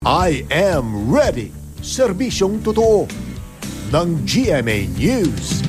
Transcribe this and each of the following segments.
I am ready. Serbisyong totoo ng GMA News.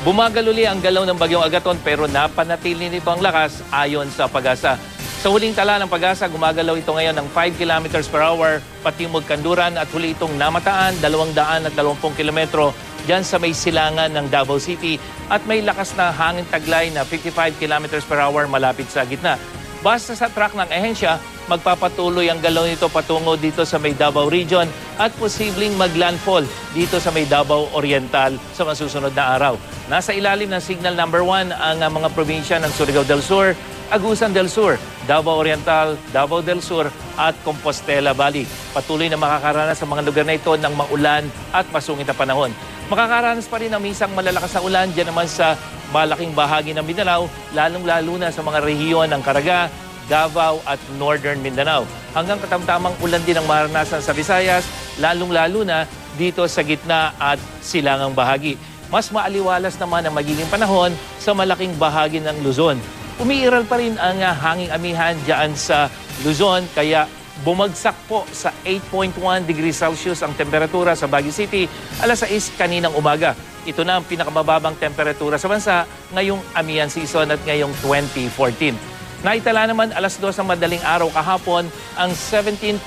Bumagal uli ang galaw ng Bagyong Agaton pero napanatili nito ang lakas ayon sa Pag-asa. Sa huling tala ng Pag-asa, gumagalaw ito ngayon ng 5 kilometers per hour patimog Kanduran at huli itong namataan 220 kilometro dyan sa may silangan ng Davao City at may lakas na hangin taglay na 55 kilometers per hour malapit sa gitna. Basta sa track ng ehensya, magpapatuloy ang galaw nito patungo dito sa may Davao Region at posibleng maglandfall dito sa may Davao Oriental sa masusunod na araw. Nasa ilalim ng signal number 1 ang mga probinsya ng Surigao del Sur, Agusan del Sur, Davao Oriental, Davao del Sur at Compostela Valley. Patuloy na makakaranas sa mga lugar na ito ng maulan at masungit na panahon. Makakaranas pa rin ang minsang malalakas na ulan dyan naman sa malaking bahagi ng Mindanao, lalong-lalo na sa mga rehiyon ng Caraga, Davao at Northern Mindanao. Hanggang katamtamang ulan din ang maranasan sa Visayas, lalong-lalo na dito sa gitna at silangang bahagi. Mas maaliwalas naman ang magiging panahon sa malaking bahagi ng Luzon. Umiiral pa rin ang hanging amihan dyan sa Luzon, kaya bumagsak po sa 8.1 degrees Celsius ang temperatura sa Baguio City alas 6 kaninang umaga. Ito na ang pinakamababang temperatura sa bansa ngayong amihan season at ngayong 2014. Naitala naman alas 2 ng madaling araw kahapon ang 17.5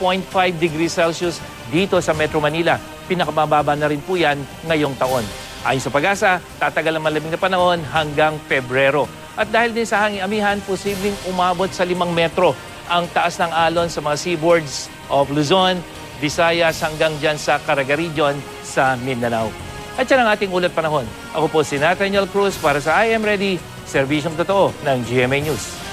degrees Celsius dito sa Metro Manila. Pinakamababa na rin po yan ngayong taon. Ayon sa Pag-asa, tatagal ang malamig na panahon hanggang Pebrero. At dahil din sa hanging amihan, posibleng umabot sa 5 metro ang taas ng alon sa mga seaboards of Luzon, Visayas hanggang dyan sa Caraga Region sa Mindanao. At yan ang ating ulat panahon. Ako po si Nathaniel Cruz para sa I Am Ready, serbisyong totoo ng GMA News.